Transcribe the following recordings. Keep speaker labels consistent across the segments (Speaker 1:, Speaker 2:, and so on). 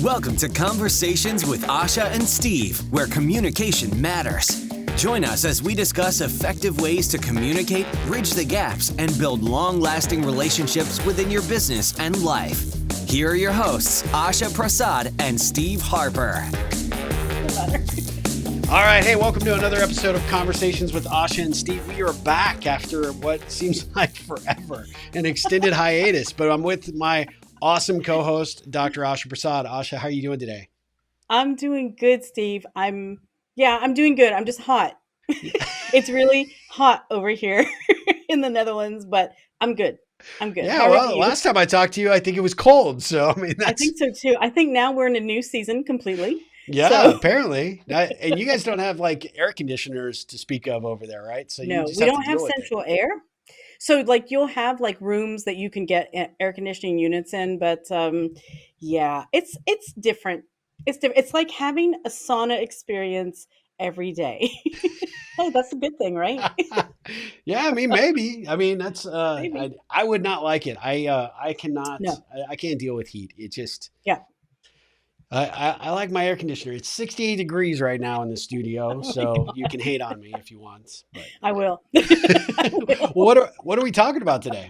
Speaker 1: Welcome to Conversations with Asha and Steve, where communication matters. Join us as we discuss effective ways to communicate, bridge the gaps, and build long-lasting relationships within your business and life. Here are your hosts, Asha Prasad and Steve Harper.
Speaker 2: All right, hey, welcome to another episode of Conversations with Asha and Steve. We are back after what seems like forever, an extended hiatus, but I'm with my awesome co-host, Dr. Asha Prasad. Asha, how are you doing today?
Speaker 3: I'm doing good, Steve. I'm doing good. I'm just hot. It's really hot over here in the Netherlands, but I'm good. I'm good.
Speaker 2: Yeah,
Speaker 3: How are
Speaker 2: well,
Speaker 3: you?
Speaker 2: last time I talked to you, I think it was cold. So, I mean,
Speaker 3: I think so too. I think now we're in a new season completely.
Speaker 2: yeah,
Speaker 3: So
Speaker 2: apparently. And you guys don't have like air conditioners to speak of over there, right? So you
Speaker 3: no,
Speaker 2: just
Speaker 3: we
Speaker 2: have to
Speaker 3: don't have
Speaker 2: deal with it.
Speaker 3: central air. So like you'll have like rooms that you can get air conditioning units in, but yeah, it's different. It's different. It's like having a sauna experience every day. Hey, that's a good thing, right?
Speaker 2: Yeah, I mean, maybe. I mean, that's
Speaker 3: Maybe.
Speaker 2: I would not like it. I cannot
Speaker 3: No.
Speaker 2: I can't deal with heat. It just
Speaker 3: Yeah.
Speaker 2: I like my air conditioner. It's 68 degrees right now in the studio,
Speaker 3: Oh my
Speaker 2: so you
Speaker 3: God.
Speaker 2: can hate on me if you want. But
Speaker 3: I will. I
Speaker 2: well,
Speaker 3: will.
Speaker 2: what are we talking about today?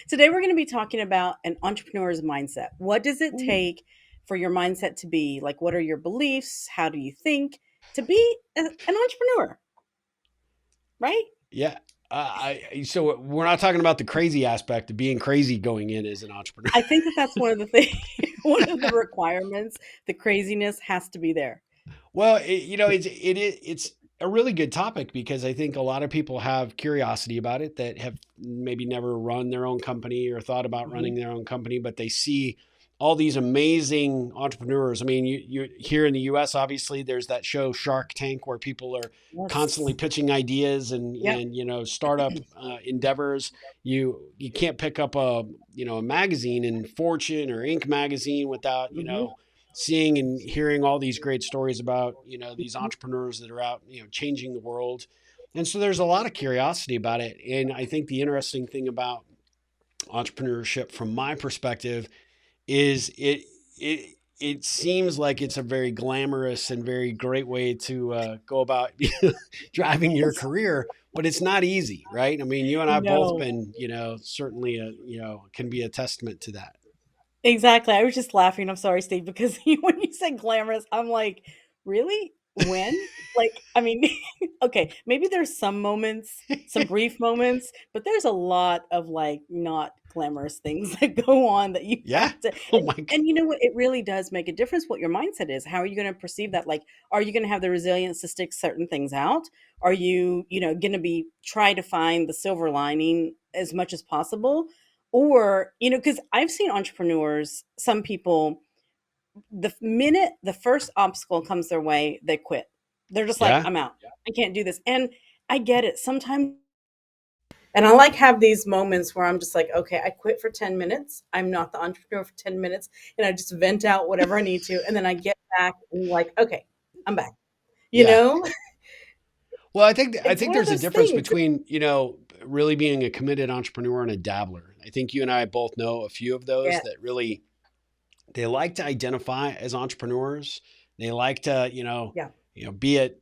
Speaker 3: Today, we're going to be talking about an entrepreneur's mindset. What does it
Speaker 2: Ooh,
Speaker 3: take for your mindset to be? Like, what are your beliefs? How do you think to be an entrepreneur, right?
Speaker 2: yeah. So we're not talking about the crazy aspect of being crazy going in as an entrepreneur.
Speaker 3: I think that that's one of the things, one of the requirements. The craziness has to be there.
Speaker 2: Well, it's a really good topic because I think a lot of people have curiosity about it that have maybe never run their own company or thought about
Speaker 3: Mhm.
Speaker 2: running their own company, but they see all these amazing entrepreneurs. I mean, you here in the U.S. obviously there's that show Shark Tank where people are constantly
Speaker 3: Yes.
Speaker 2: pitching ideas and
Speaker 3: Yep.
Speaker 2: startup endeavors. You can't pick up a magazine in Fortune or Inc. magazine without
Speaker 3: Hmm.
Speaker 2: seeing and hearing all these great stories about these entrepreneurs that are out changing the world. And so there's a lot of curiosity about it. And I think the interesting thing about entrepreneurship from my perspective is it seems like it's a very glamorous and very great way to go about driving your career, but it's not easy, right? I mean, you and I have both
Speaker 3: No.
Speaker 2: been certainly can be a testament to that.
Speaker 3: Exactly. I was just laughing. I'm sorry, Steve, because when you said glamorous, I'm like, really? When? Like, I mean, okay, maybe there's some moments, some brief moments, but there's a lot of like not glamorous things that go on that you
Speaker 2: Yeah.
Speaker 3: have to
Speaker 2: Oh my God.
Speaker 3: and you know what? It really does make a difference what your mindset is. How are you going to perceive that? Like, are you going to have the resilience to stick certain things out? Are you, going to be try to find the silver lining as much as possible? Or, because I've seen entrepreneurs, some people, the minute the first obstacle comes their way, they quit. They're just like,
Speaker 2: Yeah.
Speaker 3: I'm out. I can't do this. And I get it. Sometimes and I like have these moments where I'm just like, okay, I quit for 10 minutes. I'm not the entrepreneur for 10 minutes. And I just vent out whatever I need to. And then I get back and like, okay, I'm back. You
Speaker 2: Yeah.
Speaker 3: know,
Speaker 2: Well, I think
Speaker 3: it's one of
Speaker 2: there's a
Speaker 3: those
Speaker 2: difference
Speaker 3: things.
Speaker 2: between, really being a committed entrepreneur and a dabbler. I think you and I both know a few of those
Speaker 3: Yeah.
Speaker 2: that really they like to identify as entrepreneurs. They like to,
Speaker 3: Yeah.
Speaker 2: be at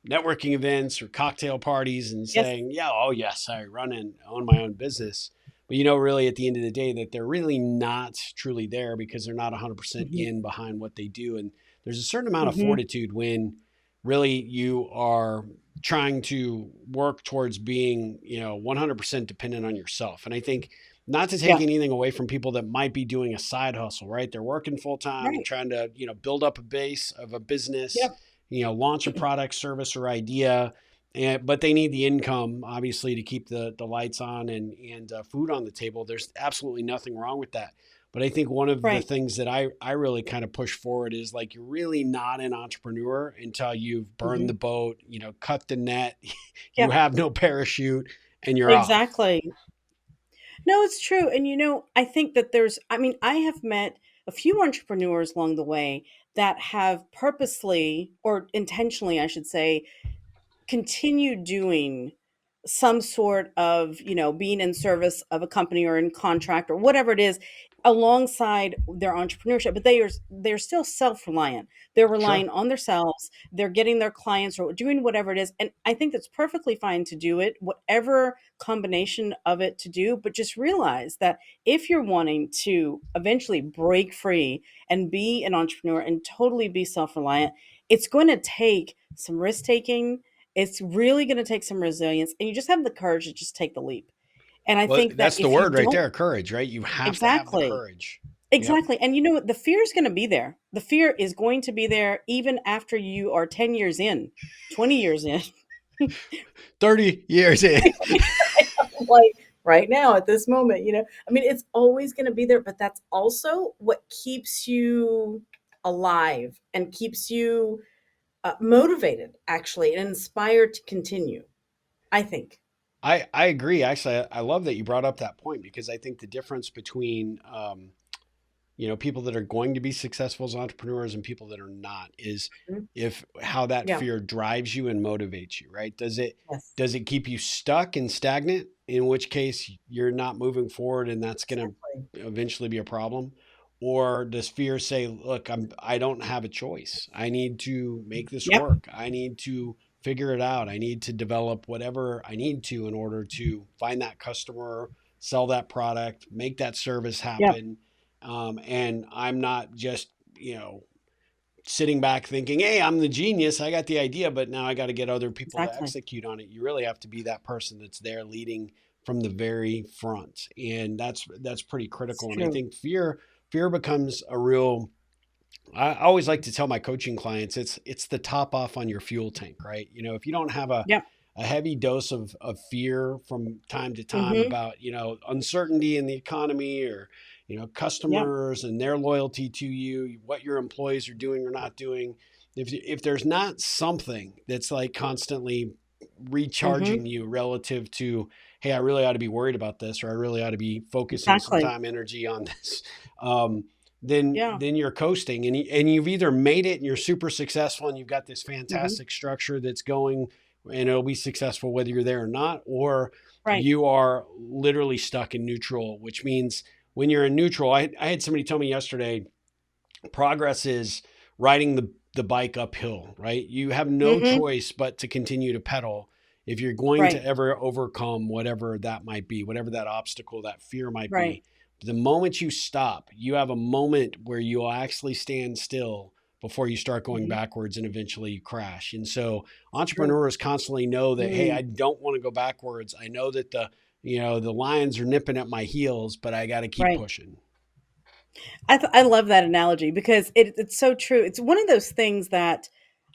Speaker 2: networking events or cocktail parties and
Speaker 3: Yes.
Speaker 2: saying, "Yeah, oh yes, I run and own my own business." But really at the end of the day that they're really not truly there because they're not 100%
Speaker 3: Hmm.
Speaker 2: in behind what they do. And there's a certain amount of
Speaker 3: Hmm.
Speaker 2: fortitude when really you are trying to work towards being, 100% dependent on yourself. And I think not to take
Speaker 3: Yeah.
Speaker 2: anything away from people that might be doing a side hustle, right? They're working full time, they're
Speaker 3: Right.
Speaker 2: trying to, build up a base of a business,
Speaker 3: Yep.
Speaker 2: launch a product, service, or idea. But they need the income, obviously, to keep the lights on and food on the table. There's absolutely nothing wrong with that. But I think one of the
Speaker 3: Right.
Speaker 2: things that I really kind of push forward is like you're really not an entrepreneur until you've burned the
Speaker 3: Hmm.
Speaker 2: boat, cut the net, you
Speaker 3: Yeah.
Speaker 2: have no parachute, and you're off.
Speaker 3: Exactly. No, it's true. And I think that I mean, I have met a few entrepreneurs along the way that have purposely or intentionally, I should say, continued doing some sort of, being in service of a company or in contract or whatever it is alongside their entrepreneurship, but they're still self-reliant. They're
Speaker 2: Sure.
Speaker 3: relying on themselves, they're getting their clients or doing whatever it is, and I think that's perfectly fine to do it, whatever combination of it to do. But just realize that if you're wanting to eventually break free and be an entrepreneur and totally be self-reliant, it's going to take some risk taking. It's really going to take some resilience, and you just have the courage to just take the leap. And I
Speaker 2: Well,
Speaker 3: think that
Speaker 2: that's the
Speaker 3: if you
Speaker 2: word right
Speaker 3: don't,
Speaker 2: there, courage, right? You have to have the
Speaker 3: exactly,
Speaker 2: courage. Yep.
Speaker 3: exactly. And you know what? The fear is going to be there. The fear is going to be there even after you are 10 years in, 20 years in.
Speaker 2: 30 years in.
Speaker 3: Like right now at this moment, I mean, it's always going to be there, but that's also what keeps you alive and keeps you motivated, actually, and inspired to continue, I think.
Speaker 2: I agree. Actually, I love that you brought up that point because I think the difference between people that are going to be successful as entrepreneurs and people that are not is
Speaker 3: Mhm.
Speaker 2: if how that
Speaker 3: Yeah.
Speaker 2: fear drives you and motivates you, right?
Speaker 3: Yes.
Speaker 2: Does it keep you stuck and stagnant, in which case you're not moving forward and that's going
Speaker 3: Exactly.
Speaker 2: to eventually be a problem? Or does fear say, look, I don't have a choice. I need to make this
Speaker 3: Yep.
Speaker 2: work. I need to figure it out. I need to develop whatever I need to in order to find that customer, sell that product, make that service
Speaker 3: Yep.
Speaker 2: happen. And I'm not just, sitting back thinking, hey, I'm the genius. I got the idea, but now I got to get other people to
Speaker 3: Exactly.
Speaker 2: execute on it. You really have to be that person that's there leading from the very front. And that's pretty
Speaker 3: It's
Speaker 2: critical. And I
Speaker 3: true.
Speaker 2: think fear becomes a real I always like to tell my coaching clients it's the top off on your fuel tank, right? If you don't have
Speaker 3: Yep.
Speaker 2: a heavy dose of fear from time to time
Speaker 3: Hmm.
Speaker 2: about, uncertainty in the economy or,
Speaker 3: Yep.
Speaker 2: customers and their loyalty to you, what your employees are doing or not doing. If there's not something that's like constantly recharging
Speaker 3: Hmm.
Speaker 2: you relative to, hey, I really ought to be worried about this, or I really ought to be focusing some
Speaker 3: Exactly.
Speaker 2: time, energy on this. Um, then
Speaker 3: Yeah.
Speaker 2: then you're coasting and you've either made it and you're super successful and you've got this
Speaker 3: Hmm.
Speaker 2: fantastic structure that's going and it'll be successful whether you're there or not, or
Speaker 3: Right.
Speaker 2: you are literally stuck in neutral, which means when you're in neutral, I had somebody tell me yesterday, progress is riding the bike uphill, right? You have no
Speaker 3: Hmm.
Speaker 2: choice but to continue to pedal if you're going to
Speaker 3: Right.
Speaker 2: ever overcome whatever that might be, whatever that obstacle, that fear might
Speaker 3: Right.
Speaker 2: be. The moment you stop, you have a moment where you'll actually stand still before you start going
Speaker 3: Hmm.
Speaker 2: backwards and eventually you crash. And so
Speaker 3: It's true.
Speaker 2: entrepreneurs constantly know that, hey, I
Speaker 3: Mm.
Speaker 2: don't want to go backwards. I know that the lions are nipping at my heels, but I got to keep
Speaker 3: Right.
Speaker 2: pushing.
Speaker 3: I love that analogy because it's so true. It's one of those things that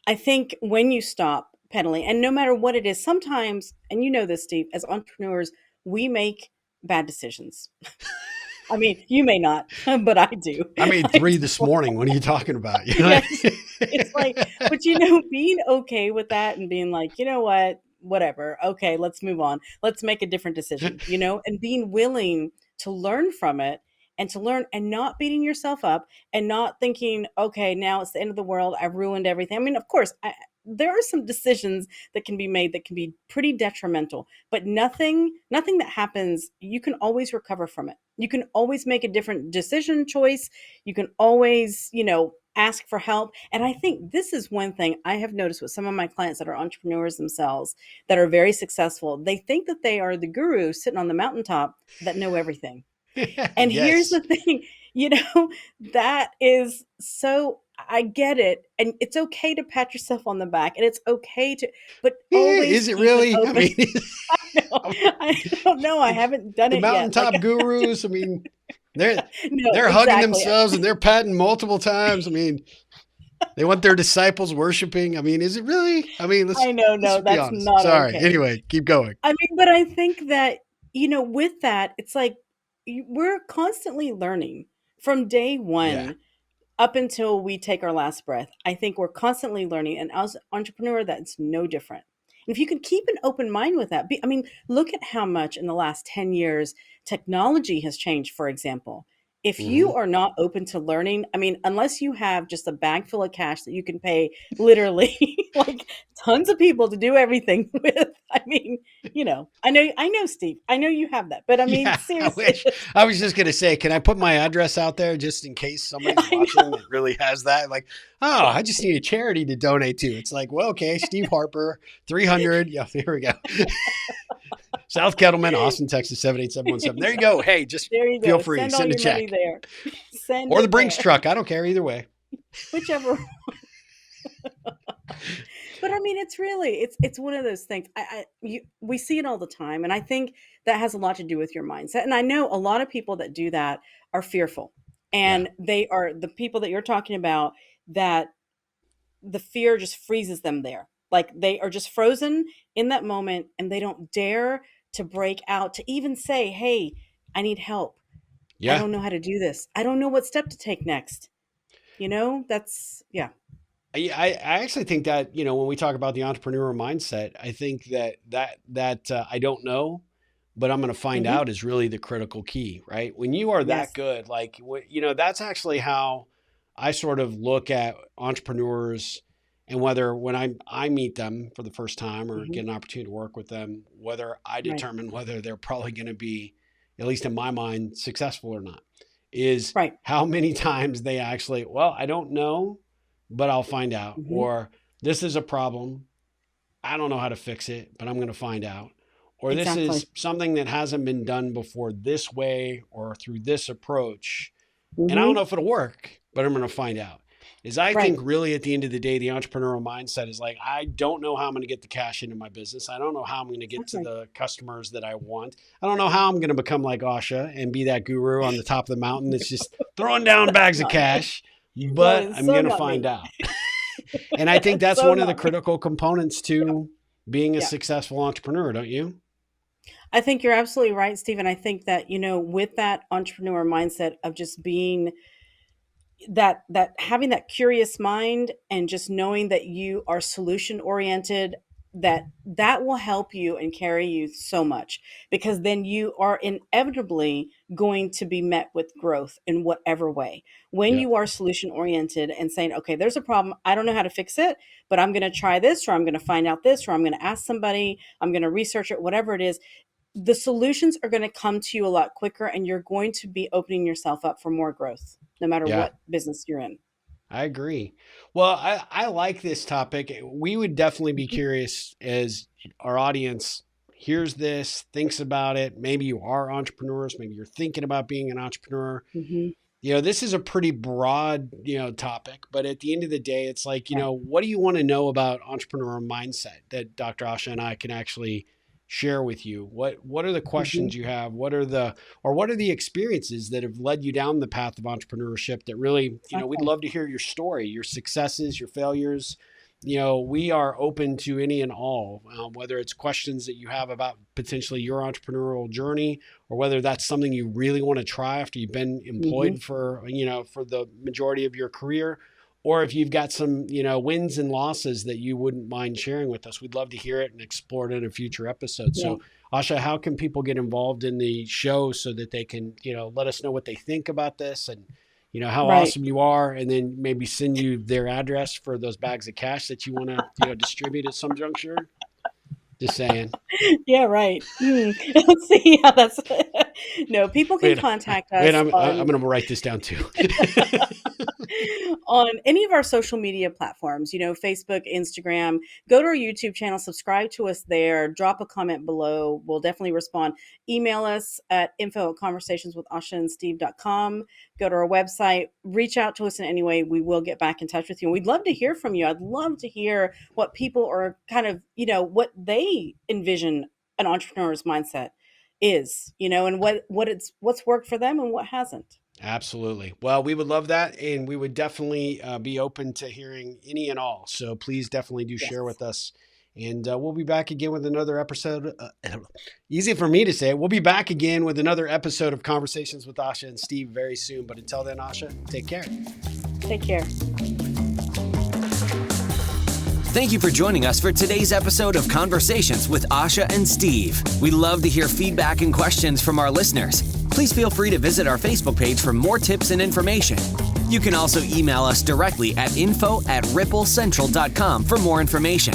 Speaker 3: I think when you stop pedaling, and no matter what it is, sometimes, and you know this, Steve, as entrepreneurs, we make bad decisions. I mean, you may not, but I do.
Speaker 2: I made
Speaker 3: I
Speaker 2: three this
Speaker 3: do.
Speaker 2: morning. What are you talking about?
Speaker 3: Yes. It's like, but being okay with that and being like, you know what, whatever. Okay, let's move on. Let's make a different decision, and being willing to learn from it and to learn and not beating yourself up and not thinking, okay, now it's the end of the world. I've ruined everything. I mean, of course, there are some decisions that can be made that can be pretty detrimental, but nothing that happens, you can always recover from it. You can always make a different decision choice. You can always, ask for help. And I think this is one thing I have noticed with some of my clients that are entrepreneurs themselves that are very successful. They think that they are the guru sitting on the mountaintop that know everything. And here's
Speaker 2: Yes.
Speaker 3: the thing, you know, that is so, I get it. And it's okay to pat yourself on the back and it's okay to, but always
Speaker 2: Is it
Speaker 3: keep an
Speaker 2: really? I
Speaker 3: open.
Speaker 2: mean,
Speaker 3: No, I don't know. I haven't done
Speaker 2: the
Speaker 3: it yet. Like,
Speaker 2: mountaintop gurus. I mean, they're
Speaker 3: no,
Speaker 2: they're hugging
Speaker 3: exactly.
Speaker 2: themselves and they're patting multiple times. I mean, they want their disciples worshiping. I mean, is it really? I mean, let's
Speaker 3: I know,
Speaker 2: let's
Speaker 3: no,
Speaker 2: be
Speaker 3: that's
Speaker 2: honest.
Speaker 3: not
Speaker 2: Sorry.
Speaker 3: okay.
Speaker 2: Anyway, keep going.
Speaker 3: I mean, but I think that, with that, it's like we're constantly learning from day
Speaker 2: Yeah.
Speaker 3: one up until we take our last breath. I think we're constantly learning. And as an entrepreneur, that's no different. And if you can keep an open mind with that, I mean, look at how much in the last 10 years technology has changed, for example. If you are not open to learning, I mean, unless you have just a bag full of cash that you can pay literally like tons of people to do everything with, I mean, I know, Steve, I know you have that, but I mean,
Speaker 2: Yeah, I
Speaker 3: seriously,
Speaker 2: wish. I was just going to say, can I put my address out there just in case somebody's
Speaker 3: I
Speaker 2: watching
Speaker 3: know.
Speaker 2: that really has that? Like, oh, I just need a charity to donate to. It's like, well, okay, Steve Harper, 300. Yeah, here we go. South Kettleman, Austin, Texas, 78717. There you go. Hey, just
Speaker 3: There you
Speaker 2: feel
Speaker 3: go.
Speaker 2: free.
Speaker 3: Send all
Speaker 2: Send a
Speaker 3: your money
Speaker 2: check.
Speaker 3: there. Send
Speaker 2: Or the
Speaker 3: it
Speaker 2: Brinks
Speaker 3: there.
Speaker 2: truck. I don't care either way.
Speaker 3: Whichever. But I mean, it's one of those things. We see it all the time, and I think that has a lot to do with your mindset. And I know a lot of people that do that are fearful,
Speaker 2: Yeah.
Speaker 3: and they are the people that you're talking about. That the fear just freezes them there, like they are just frozen in that moment, and they don't dare to break out to even say, "Hey, I need help. I
Speaker 2: Yeah.
Speaker 3: don't know how to do this. I don't know what step to take next." That's yeah.
Speaker 2: I actually think that, when we talk about the entrepreneur mindset, I think that I don't know, but I'm going to find
Speaker 3: Hmm.
Speaker 2: out is really the critical key, right? When you are that
Speaker 3: Yes.
Speaker 2: good, like, that's actually how I sort of look at entrepreneurs, and whether when I meet them for the first time or
Speaker 3: Hmm.
Speaker 2: get an opportunity to work with them, whether I
Speaker 3: Right.
Speaker 2: determine whether they're probably going to be, at least in my mind, successful or not, is
Speaker 3: Right.
Speaker 2: how many times they actually, well, I don't know, but I'll find out.
Speaker 3: Hmm.
Speaker 2: Or this is a problem. I don't know how to fix it, but I'm going to find out. Or this
Speaker 3: Exactly.
Speaker 2: is something that hasn't been done before this way or through this approach. And I don't know
Speaker 3: Hmm.
Speaker 2: if it'll work, but I'm going to find out. Is I
Speaker 3: Right.
Speaker 2: think really at the end of the day, the entrepreneurial mindset is like, I don't know how I'm going to get the cash into my business. I don't know how I'm going to get to
Speaker 3: Exactly.
Speaker 2: the customers that I want. I don't know how I'm going to become like Asha and be that guru on the top of the mountain that's just throwing down
Speaker 3: That's
Speaker 2: bags of
Speaker 3: not me.
Speaker 2: cash,
Speaker 3: That
Speaker 2: but
Speaker 3: is
Speaker 2: I'm
Speaker 3: so
Speaker 2: going to
Speaker 3: not
Speaker 2: find
Speaker 3: me.
Speaker 2: out. And I think that's
Speaker 3: So
Speaker 2: one of the
Speaker 3: not me.
Speaker 2: critical components to being a
Speaker 3: Yeah.
Speaker 2: successful entrepreneur, don't you?
Speaker 3: I think you're absolutely right, Stephen. I think that, with that entrepreneur mindset of just being that having that curious mind and just knowing that you are solution oriented, that will help you and carry you so much, because then you are inevitably going to be met with growth in whatever way. When
Speaker 2: Yep.
Speaker 3: you are solution oriented and saying, okay, there's a problem, I don't know how to fix it, but I'm going to try this, or I'm going to find out this, or I'm going to ask somebody, I'm going to research it, whatever it is, the solutions are going to come to you a lot quicker, and you're going to be opening yourself up for more growth no matter
Speaker 2: Yeah.
Speaker 3: what business you're in.
Speaker 2: I agree. Well, I like this topic. We would definitely be
Speaker 3: Mhm.
Speaker 2: curious as our audience hears this, thinks about it. Maybe you are entrepreneurs. Maybe you're thinking about being an entrepreneur.
Speaker 3: Mhm.
Speaker 2: This is a pretty broad, topic, but at the end of the day, it's like,
Speaker 3: Yeah.
Speaker 2: what do you want to know about entrepreneur mindset that Dr. Asha and I can actually share with you? What are the
Speaker 3: Mhm.
Speaker 2: questions you have? What are the experiences that have led you down the path of entrepreneurship that really, we'd
Speaker 3: Exactly.
Speaker 2: love to hear your story, your successes, your failures. We are open to any and all, whether it's questions that you have about potentially your entrepreneurial journey, or whether that's something you really want to try after you've been
Speaker 3: Mhm.
Speaker 2: employed for the majority of your career, or if you've got some, wins and losses that you wouldn't mind sharing with us. We'd love to hear it and explore it in a future episode.
Speaker 3: Yeah.
Speaker 2: So, Asha, how can people get involved in the show so that they can, let us know what they think about this, and how
Speaker 3: Right.
Speaker 2: awesome you are, and then maybe send you their address for those bags of cash that you want to, distribute at some juncture? Just saying.
Speaker 3: Yeah, right. Let's see how that's no, people can
Speaker 2: Wait,
Speaker 3: contact
Speaker 2: wait,
Speaker 3: us
Speaker 2: I'm
Speaker 3: on
Speaker 2: going to write this down too.
Speaker 3: on any of our social media platforms, Facebook, Instagram. Go to our YouTube channel, subscribe to us there, drop a comment below. We'll definitely respond. Email us at info@conversationswithashaandsteve.com. Go to our website, reach out to us in any way. We will get back in touch with you. And we'd love to hear from you. I'd love to hear what people are kind of, what they envision an entrepreneur's mindset is, and what's worked for them and what hasn't.
Speaker 2: Absolutely. Well, we would love that. And we would definitely be open to hearing any and all. So please definitely do share
Speaker 3: Yes.
Speaker 2: with us. And we'll be back again with another episode. Easy for me to say. We'll be back again with another episode of Conversations with Asha and Steve very soon. But until then, Asha, take care.
Speaker 3: Take care.
Speaker 1: Thank you for joining us for today's episode of Conversations with Asha and Steve. We love to hear feedback and questions from our listeners. Please feel free to visit our Facebook page for more tips and information. You can also email us directly at info@ripplecentral.com for more information.